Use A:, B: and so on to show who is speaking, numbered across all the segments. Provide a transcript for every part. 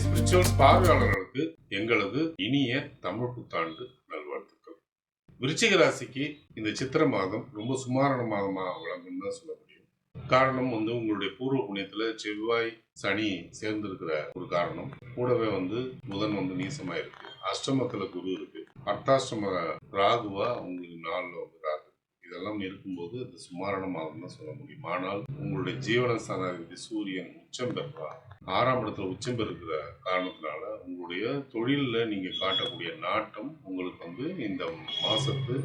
A: Spirituals பார்வையாளர்களுக்கு எங்களது இனிய தமிழ் புத்தாண்டு நல்வாழ்த்துக்கள். விருச்சிக ராசிக்கு இந்த சித்திரை மாதம் ரொம்ப சுமாரான மாதமா விளங்கும் தான் சொல்ல முடியும். காரணம் உங்களுடைய பூர்வ புண்ணியத்துல செவ்வாய் சனி சேர்ந்திருக்கிற ஒரு காரணம். கூடவே புதன் நீசமா இருக்கு. அஷ்டமத்துல குரு இருக்கு. அர்த்தாஷ்டம ராகுவா உங்களுக்கு 4 ராகு. இதெல்லாம் இருக்கும்போது அது சுமாரான மாதம் தான் சொல்ல முடியும். ஆனால் உங்களுடைய ஜீவனஸ்தானாதிபதி சூரியன் உச்சம் பெற்றார். 6ஆம் இடத்துல உச்சம் பெறுகிற காரணத்தினால உங்களுடைய தொழிலில் நீங்க காட்டக்கூடிய நாட்டம் உங்களுக்கு இந்த மாசத்து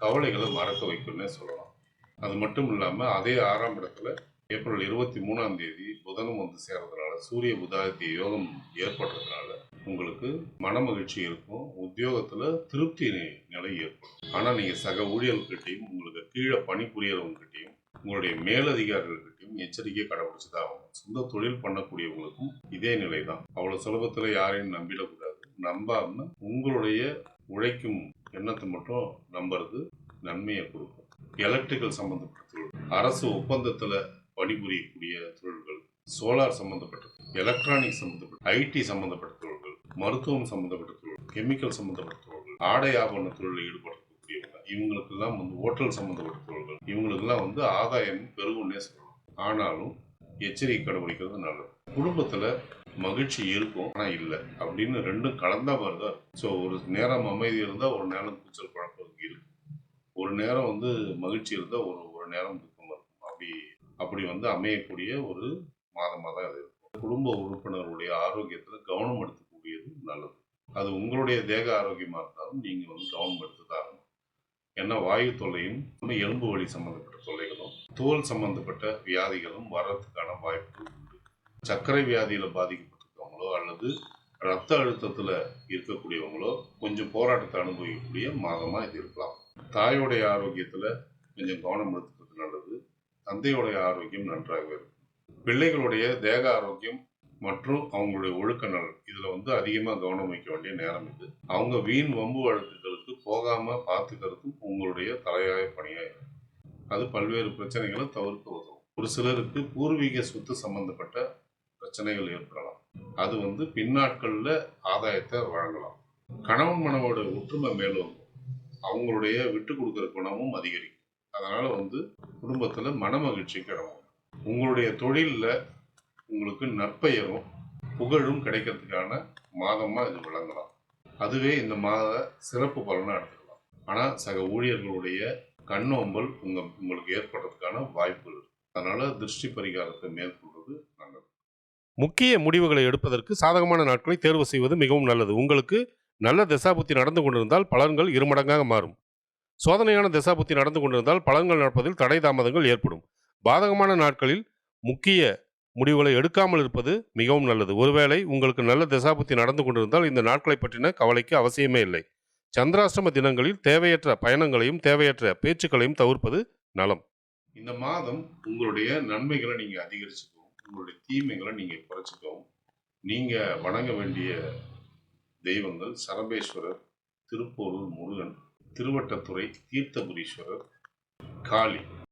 A: கவலைகளை மறக்க வைக்கும்னே சொல்லலாம். அது மட்டும் இல்லாம அதே 6ஆம் இடத்துல ஏப்ரல் 23ஆம் தேதி புதனும் சேர்றதுனால சூரிய புதாதித்ய யோகம் ஏற்படுறதுனால உங்களுக்கு மன மகிழ்ச்சி இருக்கும். உத்தியோகத்துல திருப்தி நிலை ஏற்படும். ஆனா நீங்க சக ஊழியர்கிட்டையும் உங்களுக்கு கீழே பணிபுரியறவங்ககிட்டையும் உங்களுடைய மேலதிகாரிகள்கிட்டையும் எச்சரிக்கையை கடைபிடிச்சுதான் ஆகணும். சொந்த தொழில் பண்ணக்கூடியவங்களுக்கும் இதே நிலை தான். அவ்வளவு சுலபத்துல யாரையும் நம்பிடக்கூடாது. நம்பாம உங்களுடைய உழைக்கும் எண்ணத்தை மட்டும் நம்புறது நன்மையை கொடுக்கும். எலக்ட்ரிக்கல் சம்பந்தப்பட்ட தொழில், அரசு ஒப்பந்தத்துல பணிபுரியக்கூடிய தொழில்கள், சோலார் சம்பந்தப்பட்ட, எலக்ட்ரானிக் சம்பந்தப்பட்ட, ஐடி சம்பந்தப்பட்ட தொழில்கள், மருத்துவம் சம்பந்தப்பட்ட தொழில், கெமிக்கல் சம்பந்தப்பட்ட தொழில்கள், ஆடை ஆபரண தொழிலில் ஈடுபடக்கூடியவங்க, இவங்களுக்கெல்லாம் ஹோட்டல் சம்பந்தப்பட்ட தொழில்கள், இவங்களுக்கெல்லாம் ஆதாயம் பெருகுன்னே சொல்லலாம். ஆனாலும் எச்சரிக்கை கடைபிடிக்கிறது நல்லது. குடும்பத்துல மகிழ்ச்சி இருக்கும் ஆனா இல்லை அப்படின்னு ரெண்டும் கலந்த மாதிரிதான். ஸோ ஒரு நேரம் அமைதி இருந்தா ஒரு நேரம் கூச்சல் குழப்பம் இருக்கு. ஒரு நேரம் மகிழ்ச்சி இருந்தா ஒரு நேரம் துக்கம் இருக்கும். அப்படி அமையக்கூடிய ஒரு மாதமாக தான் அது இருக்கும். குடும்ப உறுப்பினருடைய ஆரோக்கியத்துல கவனம் எடுத்துக்கூடியது நல்லது. அது உங்களுடைய தேக ஆரோக்கியமா இருந்தாலும் நீங்க கவனம் எடுத்துதான் ஆகணும். ஏன்னா வாயு தொல்லையும் எலும்பு வலி சம்பந்தப்பட்ட தொல்லைகளும் தோல் சம்பந்தப்பட்ட வியாதிகளும் வர்றதுக்கான வாய்ப்புகள் உண்டு. சர்க்கரை வியாதியில பாதிக்கப்பட்டிருக்கவங்களோ அல்லது ரத்த அழுத்தத்துல இருக்கக்கூடியவங்களோ கொஞ்சம் போராட்டத்தை அனுபவிக்கக்கூடிய மாதமா இது இருக்கலாம். தாயோடைய ஆரோக்கியத்துல கொஞ்சம் கவனம் எடுத்துக்கிறது நல்லது. தந்தையோடைய ஆரோக்கியம் நன்றாக இருக்கும். பிள்ளைகளுடைய தேக ஆரோக்கியம் மற்றும் அவங்களுடைய ஒழுக்க நலன் இதுல அதிகமா கவனம் வைக்க வேண்டிய நேரம் இது. அவங்க வீண் வம்பு வழக்குகளுக்கு போகாம பார்த்துக்கிறதும் உங்களுடைய தலையாய பணியா இருக்கும். அது பல்வேறு பிரச்சனைகளை தவிர்க்க உதவும். ஒரு சிலருக்கு பூர்வீக சொத்து சம்பந்தப்பட்ட பிரச்சனைகள் ஏற்படலாம். அது பின்னாட்கள்ல ஆதாயத்தை வழங்கலாம். கணவன் மனைவோட ஒற்றுமை மேலும் அவங்களுடைய விட்டு கொடுக்கிற குணமும் அதிகரிக்கும். அதனால குடும்பத்துல மன மகிழ்ச்சிக்கு இடம். உங்களுடைய தொழில்ல உங்களுக்கு நற்பெயரும் புகழும் கிடைக்கிறதுக்கான மாதமா இது விளங்கலாம். அதுவே இந்த மாத சிறப்பு பலனா எடுத்துக்கலாம். ஆனா சக ஊழியர்களுடைய கண்ணோம்பல் உங்களுக்கு ஏற்படுறதுக்கான வாய்ப்பு இருக்கு. அதனால திருஷ்டி பரிகாரத்தை மேற்கொள்வது நல்லது.
B: முக்கிய முடிவுகளை எடுப்பதற்கு சாதகமான நாட்களை தேர்வு செய்வது மிகவும் நல்லது. உங்களுக்கு நல்ல தசாபுத்தி நடந்து கொண்டிருந்தால் பலன்கள் இருமடங்காக மாறும். சோதனையான தசாபுத்தி நடந்து கொண்டிருந்தால் பலன்கள் நடப்பதில் தடை தாமதங்கள் ஏற்படும். பாதகமான நாட்களில் முக்கிய முடிவுகளை எடுக்காமல் இருப்பது மிகவும் நல்லது. ஒருவேளை உங்களுக்கு நல்ல தசாபுத்தி நடந்து கொண்டிருந்தால் இந்த நாட்களை பற்றின கவலைக்கு அவசியமே இல்லை. சந்திராஷ்டம தினங்களில் தேவையற்ற பயணங்களையும் தேவையற்ற பேச்சுக்களையும் தவிர்ப்பது நலம்.
A: இந்த மாதம் உங்களுடைய நன்மைகளை நீங்க அதிகரிச்சுக்கவும், உங்களுடைய தீமைகளை நீங்க குறைச்சிக்கவும் நீங்க வணங்க வேண்டிய தெய்வங்கள் சரபேஸ்வரர், திருப்போரூர் முருகன், திருவட்டத்துறை தீர்த்தபுரீஸ்வரர், காளி.